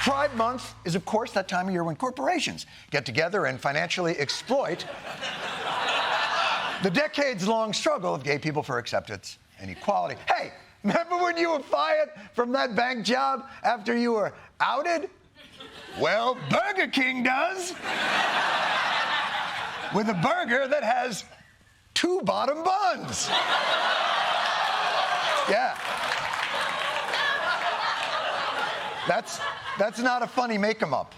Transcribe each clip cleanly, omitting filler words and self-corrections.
Pride Month is, of course, that time of year when corporations get together and financially exploit the decades-long struggle of gay people for acceptance and equality. Hey, remember when you were fired from that bank job after you were outed? Well, Burger King does. With a burger that has 2 bottom buns. Yeah. That's not a funny make-em-up.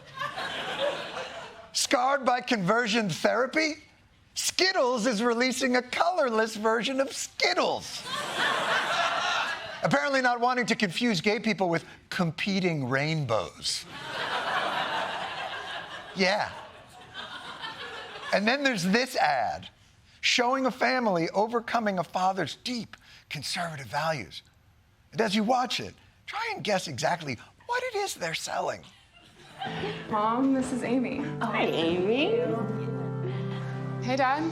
Scarred by conversion therapy, Skittles is releasing a colorless version of Skittles. Apparently not wanting to confuse gay people with competing rainbows. Yeah. And then there's this ad showing a family overcoming a father's deep conservative values. And as you watch it, try and guess exactly what it is they're selling. Mom, this is Amy. Oh, hi, Amy. Hey, Dad.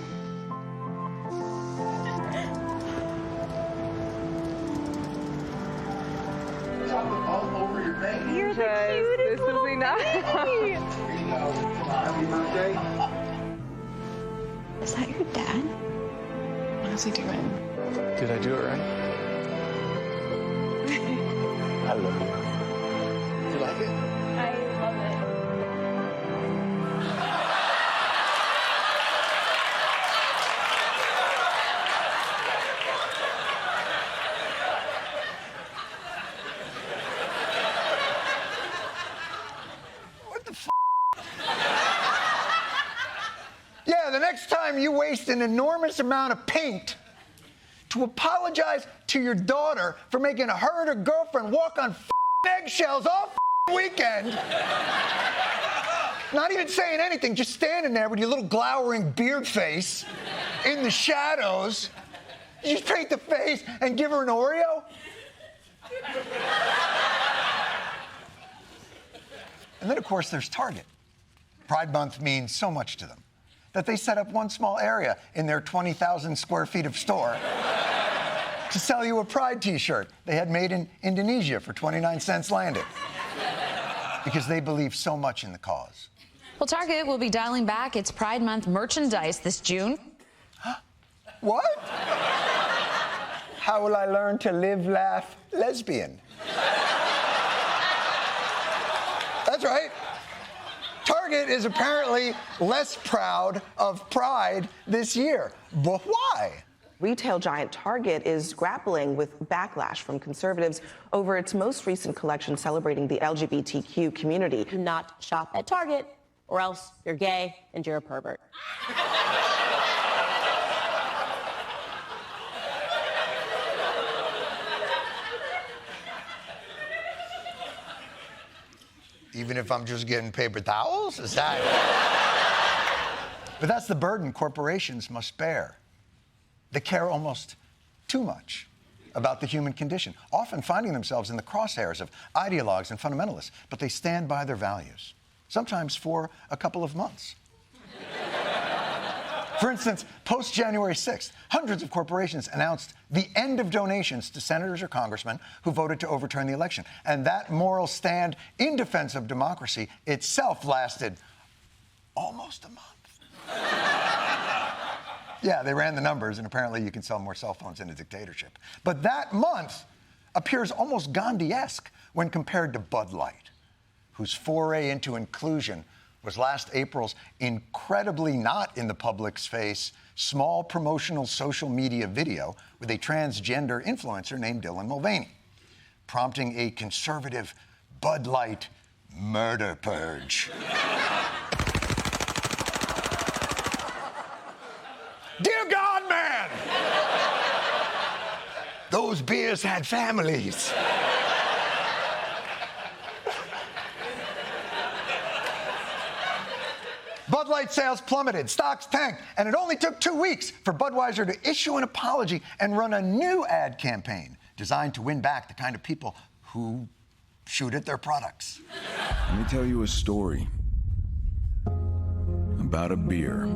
All over your face. You're the cutest little enough. baby. Happy birthday. Is that your dad? What is he doing? Did I do it right? I love you. You like it? I love it. What the f***? Yeah, the next time you waste an enormous amount of paint to apologize to your daughter for making her and her girlfriend walk on eggshells all weekend, not even saying anything, just standing there with your little glowering beard face in the shadows, you just paint the face and give her an Oreo? And then, of course, there's Target. Pride Month means so much to them that they set up one small area in their 20,000 square feet of store to sell you a Pride t-shirt they had made in Indonesia for 29 cents landed. Because they believe so much in the cause. Well, Target will be dialing back its Pride Month merchandise this June. What? How will I learn to live, laugh, lesbian? That's right. Target is apparently less proud of Pride this year. But why? Retail giant Target is grappling with backlash from conservatives over its most recent collection celebrating the LGBTQ community. Do not shop at Target, or else you're gay and you're a pervert. Even if I'm just getting paper towels? Is that... But that's the burden corporations must bear. They care almost too much about the human condition, often finding themselves in the crosshairs of ideologues and fundamentalists, but they stand by their values, sometimes for a couple of months. For instance, post-January 6th, hundreds of corporations announced the end of donations to senators or congressmen who voted to overturn the election. And that moral stand in defense of democracy itself lasted almost a month. Yeah, they ran the numbers, and apparently you can sell more cell phones in a dictatorship. But that month appears almost Gandhi-esque when compared to Bud Light, whose foray into inclusion was last April's incredibly not in the public's face small promotional social media video with a transgender influencer named Dylan Mulvaney, prompting a conservative Bud Light murder purge. Dear God, man! Those beers had families. Bud Light sales plummeted, stocks tanked, and it only took 2 weeks for Budweiser to issue an apology and run a new ad campaign designed to win back the kind of people who shoot at their products. Let me tell you a story about a beer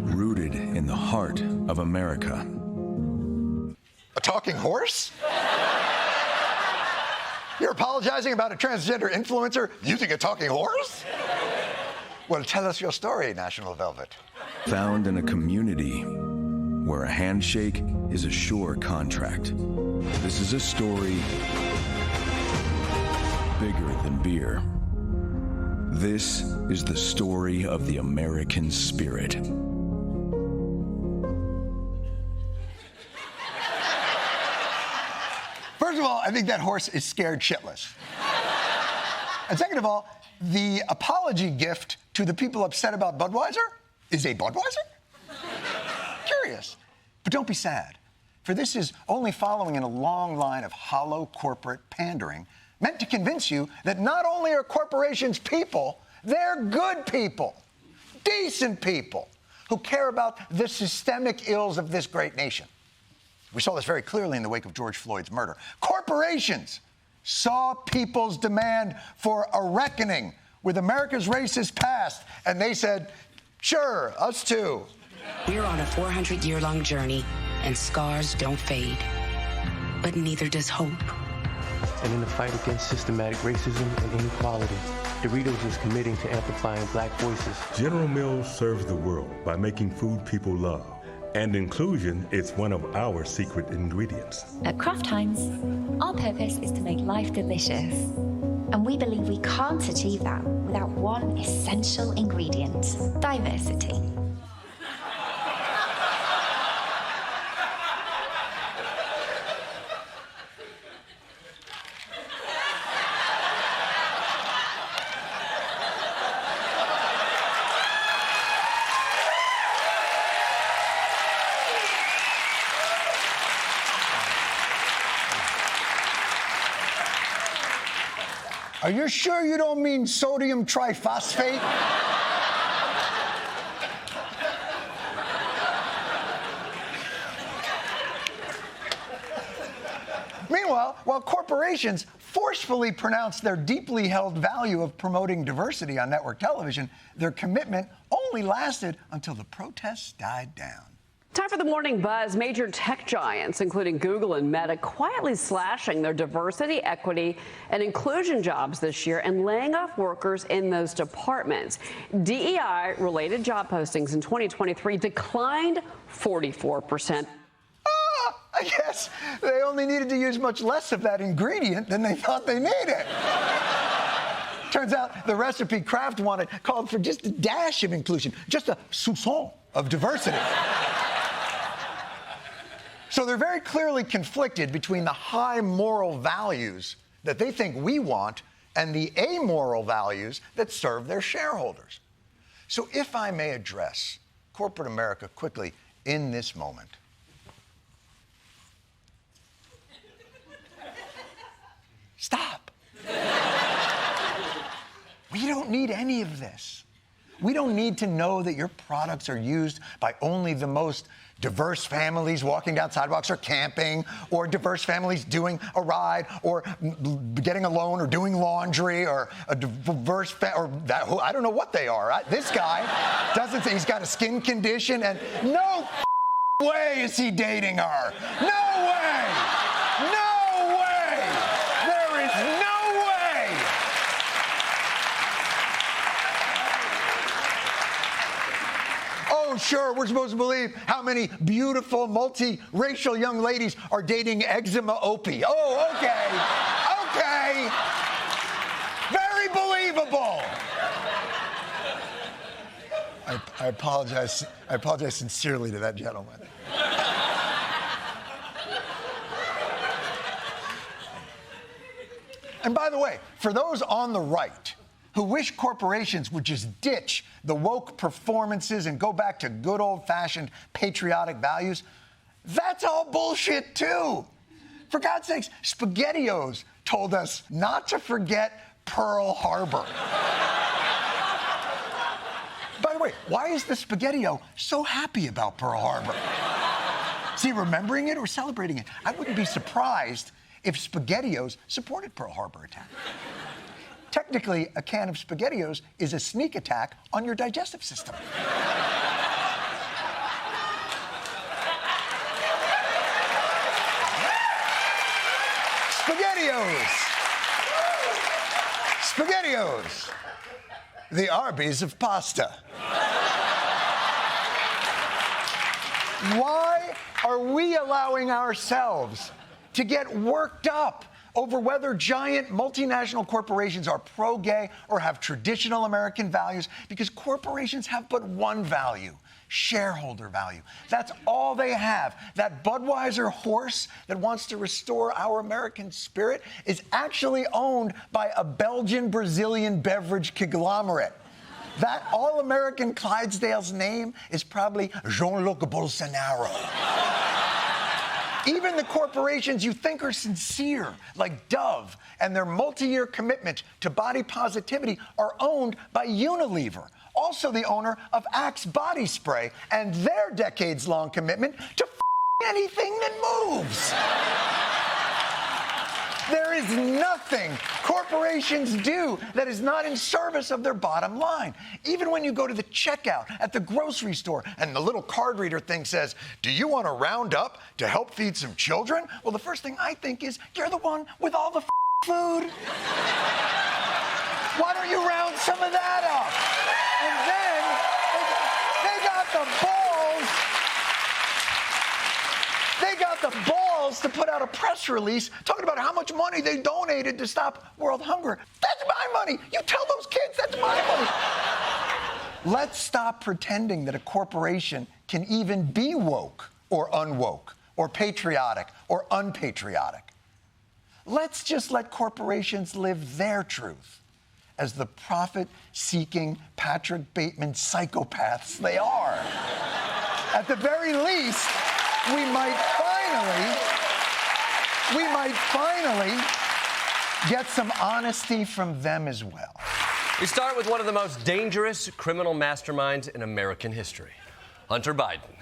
rooted in the heart of America. A talking horse? You're apologizing about a transgender influencer using a talking horse? Well, tell us your story, National Velvet. Found in a community where a handshake is a sure contract. This is a story bigger than beer. This is the story of the American spirit. First of all, I think that horse is scared shitless. And second of all, the apology gift to the people upset about Budweiser is a Budweiser? Curious. But don't be sad, for this is only following in a long line of hollow corporate pandering meant to convince you that not only are corporations people, they're good people, decent people, who care about the systemic ills of this great nation. We saw this very clearly in the wake of George Floyd's murder. Corporations saw people's demand for a reckoning with America's racist past, and they said, sure, us too. We're on a 400-year-long journey, and scars don't fade. But neither does hope. And in the fight against systematic racism and inequality, Doritos is committing to amplifying Black voices. General Mills serves the world by making food people love. And inclusion is one of our secret ingredients. At Kraft Heinz, our purpose is to make life delicious. And we believe we can't achieve that without one essential ingredient: diversity. Are you sure you don't mean sodium triphosphate? Meanwhile, while corporations forcefully pronounce their deeply held value of promoting diversity on network television, their commitment only lasted until the protests died down. Time for the morning buzz. Major tech giants, including Google and Meta, quietly slashing their diversity, equity, and inclusion jobs this year and laying off workers in those departments. DEI-related job postings in 2023 declined 44%. I guess they only needed to use much less of that ingredient than they thought they needed. Turns out the recipe Kraft wanted called for just a dash of inclusion, just a soupçon of diversity. So they're very clearly conflicted between the high moral values that they think we want and the amoral values that serve their shareholders. So if I may address corporate America quickly in this moment. Stop. We don't need any of this. We don't need to know that your products are used by only the most diverse families walking down sidewalks or camping, or diverse families doing a ride, or getting a loan, or doing laundry, or a diverse I don't know what they are. This guy doesn't say he's got a skin condition, and no way is he dating her. No way. No way. There is no way. Oh, sure, we're supposed to believe how many beautiful, multi-racial young ladies are dating eczema Opie. Oh, okay. Okay. Very believable. I apologize. I apologize sincerely to that gentleman. And by the way, for those on the right who wish corporations would just ditch the woke performances and go back to good old-fashioned patriotic values, that's all bullshit, too. For God's sakes, SpaghettiOs told us not to forget Pearl Harbor. By the way, why is the SpaghettiO so happy about Pearl Harbor? Is he remembering it or celebrating it? I wouldn't be surprised if SpaghettiOs supported Pearl Harbor attack. Technically, a can of SpaghettiOs is a sneak attack on your digestive system. SpaghettiOs. SpaghettiOs, the Arby's of pasta. Why are we allowing ourselves to get worked up over whether giant multinational corporations are pro-gay or have traditional American values? Because corporations have but one value: shareholder value. That's all they have. That Budweiser horse that wants to restore our American spirit is actually owned by a Belgian-Brazilian beverage conglomerate. That all-American Clydesdale's name is probably Jean-Luc Bolsonaro. Even the corporations you think are sincere, like Dove, and their multi-year commitment to body positivity are owned by Unilever, also the owner of Axe body spray, and their decades-long commitment to anything that moves. There is nothing corporations do that is not in service of their bottom line. Even when you go to the checkout at the grocery store and the little card reader thing says, "Do you want to round up to help feed some children?" Well, the first thing I think is, you're the one with all the food. Why don't you round some of that up? And then they got the balls. They got the balls to put out a press release talking about how much money they donated to stop world hunger. That's my money. You tell those kids that's my money. Let's stop pretending that a corporation can even be woke or unwoke or patriotic or unpatriotic. Let's just let corporations live their truth as the profit-seeking Patrick Bateman psychopaths they are. At the very least, we might finally get some honesty from them as well. We start with one of the most dangerous criminal masterminds in American history, Hunter Biden.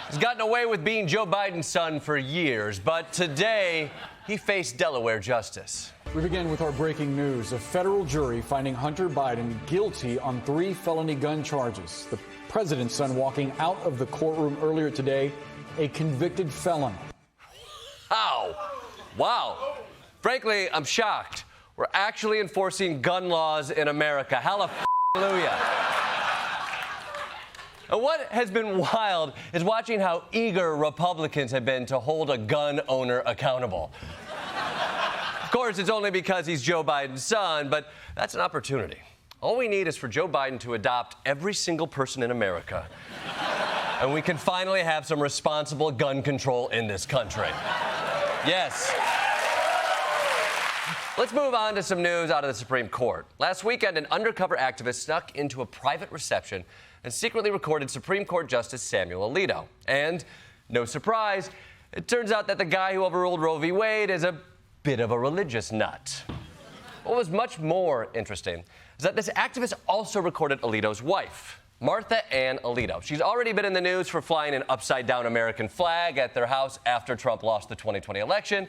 He's gotten away with being Joe Biden's son for years, but today he faced Delaware justice. We begin with our breaking news. A federal jury finding Hunter Biden guilty on 3 felony gun charges. The president's son walking out of the courtroom earlier today, a convicted felon. How? Wow. Frankly, I'm shocked. We're actually enforcing gun laws in America. Hallelujah. And what has been wild is watching how eager Republicans have been to hold a gun owner accountable. Of course, it's only because he's Joe Biden's son, but that's an opportunity. All we need is for Joe Biden to adopt every single person in America. And we can finally have some responsible gun control in this country. Yes. Let's move on to some news out of the Supreme Court. Last weekend, an undercover activist snuck into a private reception and secretly recorded Supreme Court Justice Samuel Alito. And, no surprise, it turns out that the guy who overruled Roe v. Wade is a bit of a religious nut. What was much more interesting is that this activist also recorded Alito's wife, Martha Ann Alito. She's already been in the news for flying an upside-down American flag at their house after Trump lost the 2020 election,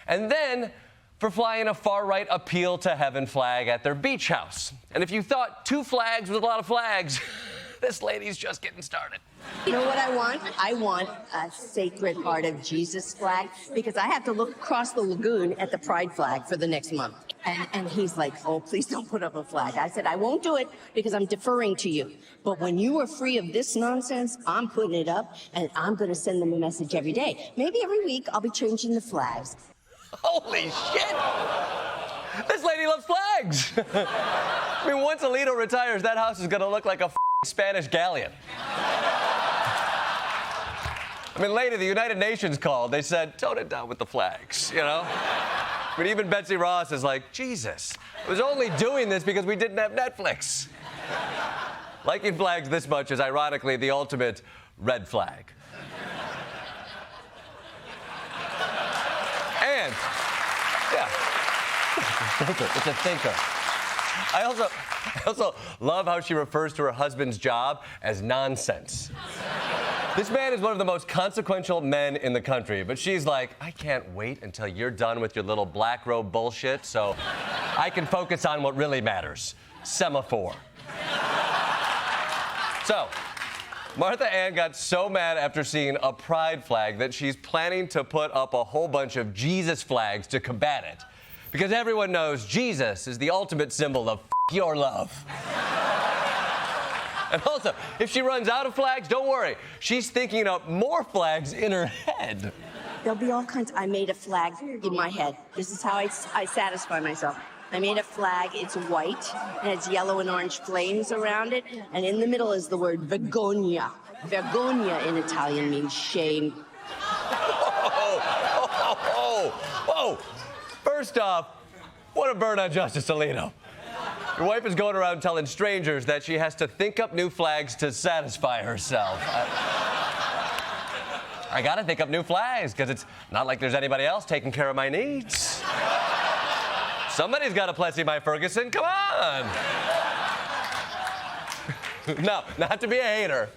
and then for flying a far-right appeal to heaven flag at their beach house. And if you thought 2 flags was a lot of flags, this lady's just getting started. You know what I want? I want a Sacred Heart of Jesus flag, because I have to look across the lagoon at the Pride flag for the next month. And he's like, "Oh, please don't put up a flag." I said, "I won't do it because I'm deferring to you. But when you are free of this nonsense, I'm putting it up, and I'm going to send them a message every day. Maybe every week I'll be changing the flags." Holy shit! This lady loves flags. I mean, once Alito retires, that house is going to look like a Spanish galleon. I mean, later, the United Nations called. They said, tone it down with the flags, you know? I mean, even Betsy Ross is like, Jesus, I was only doing this because we didn't have Netflix. Liking flags this much is, ironically, the ultimate red flag. And, yeah, it's a thinker. I also love how she refers to her husband's job as nonsense. This man is one of the most consequential men in the country, but she's like, I can't wait until you're done with your little black robe bullshit so I can focus on what really matters, semaphore. So, Martha Ann got so mad after seeing a pride flag that she's planning to put up a whole bunch of Jesus flags to combat it. Because everyone knows Jesus is the ultimate symbol of your love. And also, if she runs out of flags, don't worry. She's thinking up more flags in her head. There'll be all kinds. I made a flag in my head. This is how I satisfy myself. I made a flag. It's white, and it's yellow and orange flames around it. And in the middle is the word vergogna. Vergogna in Italian means shame. Whoa. First off, what a burn on Justice Alito. Your wife is going around telling strangers that she has to think up new flags to satisfy herself. I gotta think up new flags, because it's not like there's anybody else taking care of my needs. Somebody's got to Plessy my Ferguson, come on. No, not to be a hater,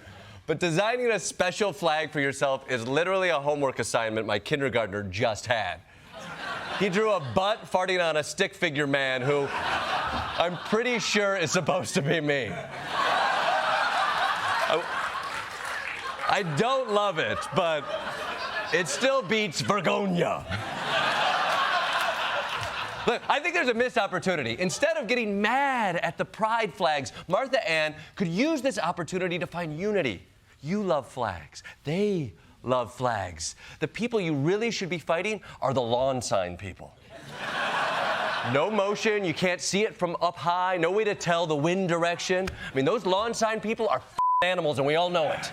but designing a special flag for yourself is literally a homework assignment my kindergartner just had. He drew a butt farting on a stick figure man who I'm pretty sure is supposed to be me. I don't love it, but it still beats Vergogna. Look, I think there's a missed opportunity. Instead of getting mad at the pride flags, Martha Ann could use this opportunity to find unity. You love flags. They love flags. The people you really should be fighting are the lawn sign people. No motion, you can't see it from up high, no way to tell the wind direction. I mean, those lawn sign people are animals, and we all know it.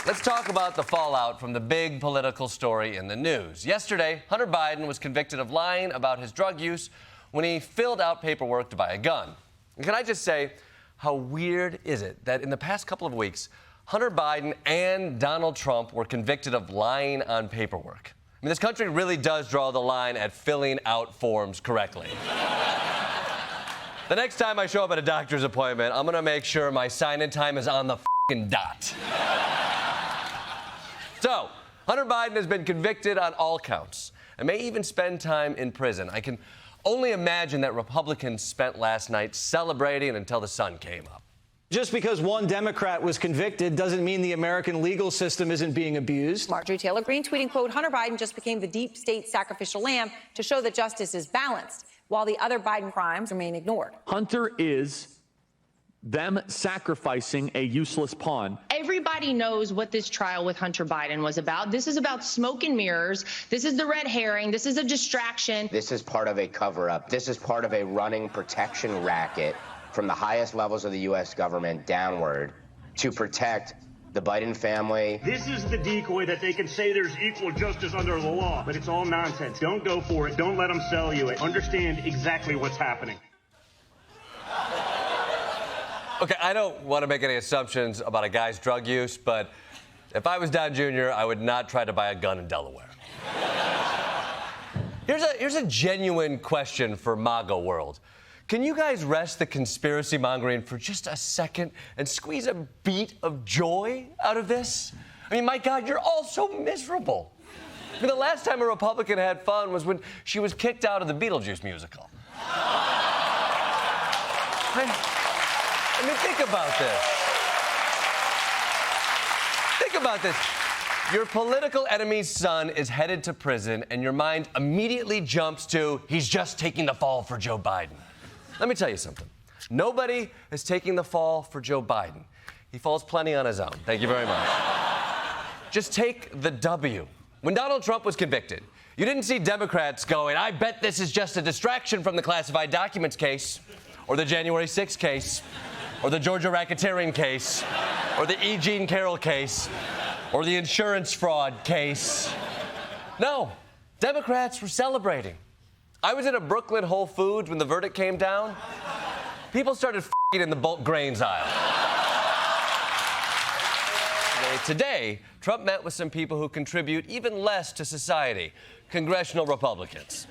Let's talk about the fallout from the big political story in the news. Yesterday, Hunter Biden was convicted of lying about his drug use when he filled out paperwork to buy a gun. And can I just say, how weird is it that in the past couple of weeks, Hunter Biden and Donald Trump were convicted of lying on paperwork? I mean, this country really does draw the line at filling out forms correctly. The next time I show up at a doctor's appointment, I'm going to make sure my sign-in time is on the f***ing dot. So, Hunter Biden has been convicted on all counts and may even spend time in prison. I can only imagine that Republicans spent last night celebrating until the sun came up. Just because one Democrat was convicted doesn't mean the American legal system isn't being abused. Marjorie Taylor Greene tweeting, quote, Hunter Biden just became the deep state sacrificial lamb to show that justice is balanced, while the other Biden crimes remain ignored. Hunter is them sacrificing a useless pawn. Everybody knows what this trial with Hunter Biden was about. This is about smoke and mirrors. This is the red herring. This is a distraction. This is part of a cover-up. This is part of a running protection racket from the highest levels of the U.S. government downward to protect the Biden family. This is the decoy that they can say there's equal justice under the law, but it's all nonsense. Don't go for it. Don't let them sell you it. Understand exactly what's happening. Okay, I don't want to make any assumptions about a guy's drug use, but if I was Don Jr., I would not try to buy a gun in Delaware. Here's a genuine question for MAGA world. Can you guys rest the conspiracy mongering for just a second and squeeze a beat of joy out of this? I mean, my God, you're all so miserable. I mean, the last time a Republican had fun was when she was kicked out of the Beetlejuice musical. I mean, think about this. Think about this. Your political enemy's son is headed to prison, and your mind immediately jumps to, he's just taking the fall for Joe Biden. Let me tell you something. Nobody is taking the fall for Joe Biden. He falls plenty on his own. Thank you very much. Just take the W. When Donald Trump was convicted, you didn't see Democrats going, I bet this is just a distraction from the classified documents case, or the January 6th case, or the Georgia racketeering case, or the E. Jean Carroll case, or the insurance fraud case. No, Democrats were celebrating. I was in a Brooklyn Whole Foods when the verdict came down. People started f***ing in the bulk grains aisle. Today, Trump met with some people who contribute even less to society, congressional Republicans.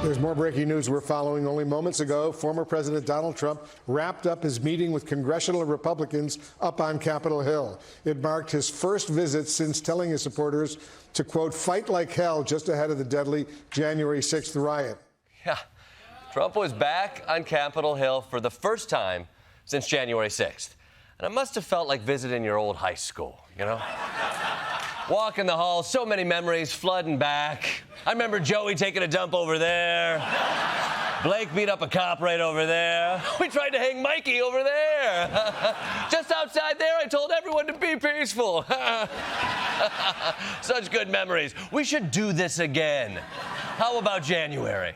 There's more breaking news we're following. Only moments ago, former President Donald Trump wrapped up his meeting with congressional Republicans up on Capitol Hill. It marked his first visit since telling his supporters to, quote, fight like hell just ahead of the deadly January 6th riot. Yeah, Trump was back on Capitol Hill for the first time since January 6th. And it must have felt like visiting your old high school, you know? Walking the halls, so many memories flooding back. I remember Joey taking a dump over there. Blake beat up a cop right over there. We tried to hang Mikey over there. Just outside there, I told everyone to be peaceful. Such good memories. We should do this again. How about January?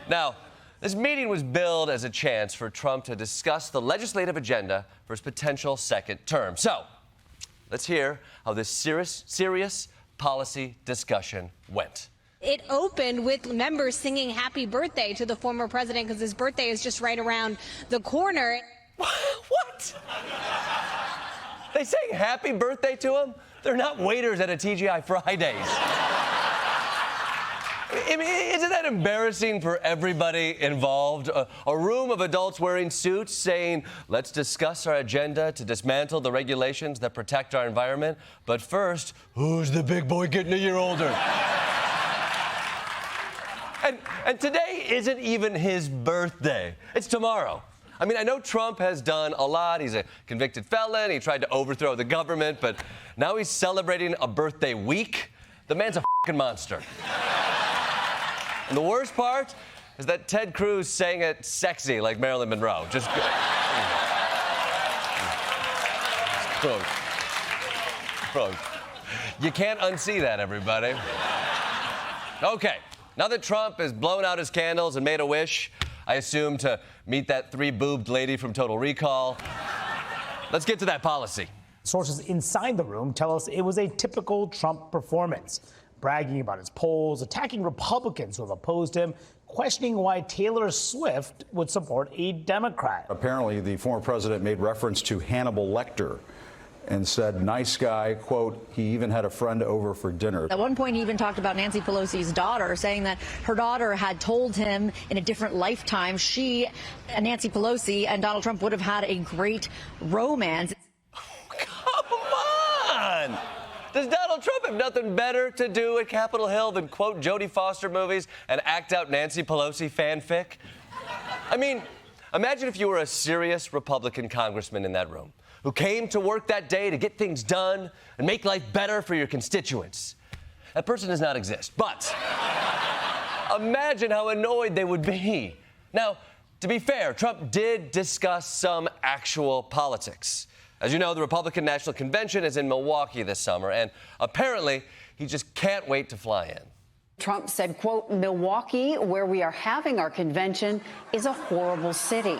Now, this meeting was billed as a chance for Trump to discuss the legislative agenda for his potential second term. So, let's hear how this serious policy discussion went. It opened with members singing happy birthday to the former president because his birthday is just right around the corner. What? They sang happy birthday to him? They're not waiters at a TGI Fridays. I mean, isn't that embarrassing for everybody involved? A room of adults wearing suits saying, let's discuss our agenda to dismantle the regulations that protect our environment. But first, who's the big boy getting a year older? And today isn't even his birthday. It's tomorrow. I mean, I know Trump has done a lot. He's a convicted felon. He tried to overthrow the government, but now he's celebrating a birthday week. The man's a fucking monster. And the worst part is that Ted Cruz sang it sexy like Marilyn Monroe. Just go. Bro. You can't unsee that, everybody. Okay, now that Trump has blown out his candles and made a wish, I assume to meet that three-boobed lady from Total Recall, let's get to that policy. Sources inside the room tell us it was a typical Trump performance. Bragging about his polls, attacking Republicans who have opposed him, questioning why Taylor Swift would support a Democrat. Apparently, the former president made reference to Hannibal Lecter and said, nice guy, quote, he even had a friend over for dinner. At one point, he even talked about Nancy Pelosi's daughter, saying that her daughter had told him in a different lifetime she, Nancy Pelosi, and Donald Trump would have had a great romance. Come on! Does Donald Trump have nothing better to do at Capitol Hill than quote Jodie Foster movies and act out Nancy Pelosi fanfic? I mean, imagine if you were a serious Republican congressman in that room who came to work that day to get things done and make life better for your constituents. That person does not exist, but imagine how annoyed they would be. Now, to be fair, Trump did discuss some actual politics. As you know, the Republican National Convention is in Milwaukee this summer, and apparently he just can't wait to fly in. Trump said, quote, Milwaukee, where we are having our convention, is a horrible city.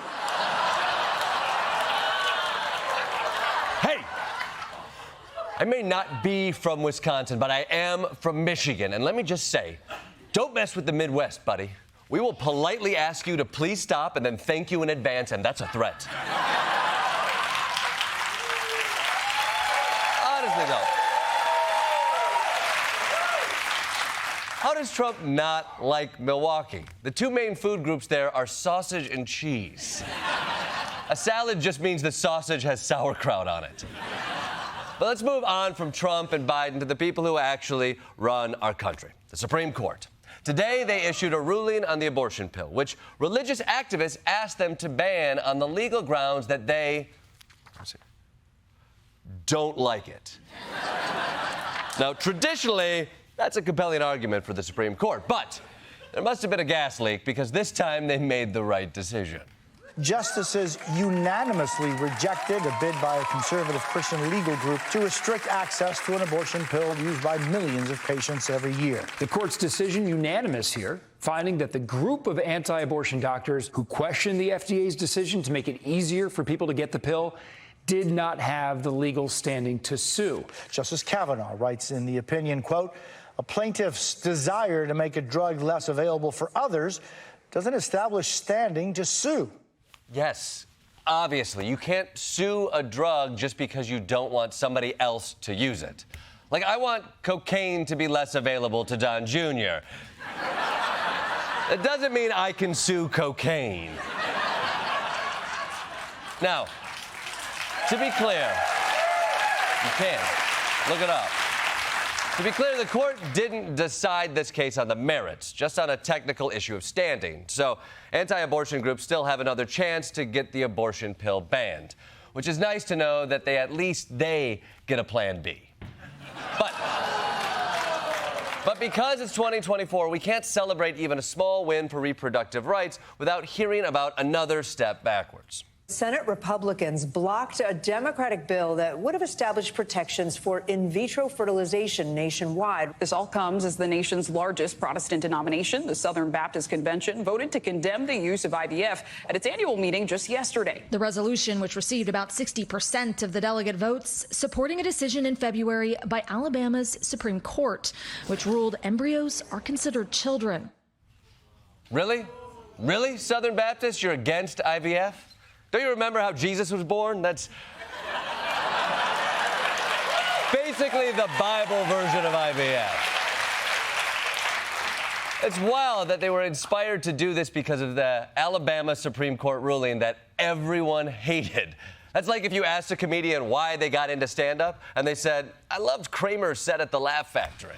Hey, I may not be from Wisconsin, but I am from Michigan. And let me just say, don't mess with the Midwest, buddy. We will politely ask you to please stop and then thank you in advance, and that's a threat. Honestly, though. How does Trump not like Milwaukee? The two main food groups there are sausage and cheese. A salad just means the sausage has sauerkraut on it. But let's move on from Trump and Biden to the people who actually run our country, the Supreme Court. Today, they issued a ruling on the abortion pill, which religious activists asked them to ban on the legal grounds that they don't like it. Now, traditionally, that's a compelling argument for the Supreme Court, but there must have been a gas leak because this time they made the right decision. Justices unanimously rejected a bid by a conservative Christian legal group to restrict access to an abortion pill used by millions of patients every year. The court's decision unanimous here, finding that the group of anti-abortion doctors who questioned the FDA's decision to make it easier for people to get the pill did not have the legal standing to sue. Justice Kavanaugh writes in the opinion, quote, a plaintiff's desire to make a drug less available for others doesn't establish standing to sue. Yes, obviously. You can't sue a drug just because you don't want somebody else to use it. Like, I want cocaine to be less available to Don Jr. It doesn't mean I can sue cocaine. Now, to be clear, you can. Look it up. To be clear, the court didn't decide this case on the merits, just on a technical issue of standing. So anti-abortion groups still have another chance to get the abortion pill banned, which is nice to know that at least they get a plan B. But because it's 2024, we can't celebrate even a small win for reproductive rights without hearing about another step backwards. Senate Republicans blocked a Democratic bill that would have established protections for in vitro fertilization nationwide. This all comes as the nation's largest Protestant denomination, the Southern Baptist Convention, voted to condemn the use of IVF at its annual meeting just yesterday. The resolution, which received about 60% of the delegate votes, supporting a decision in February by Alabama's Supreme Court, which ruled embryos are considered children. Really? Really, Southern Baptists? You're against IVF? Don't you remember how Jesus was born? That's basically the Bible version of IVF. It's wild that they were inspired to do this because of the Alabama Supreme Court ruling that everyone hated. That's like if you asked a comedian why they got into stand-up, and they said, I loved Kramer's set at the Laugh Factory.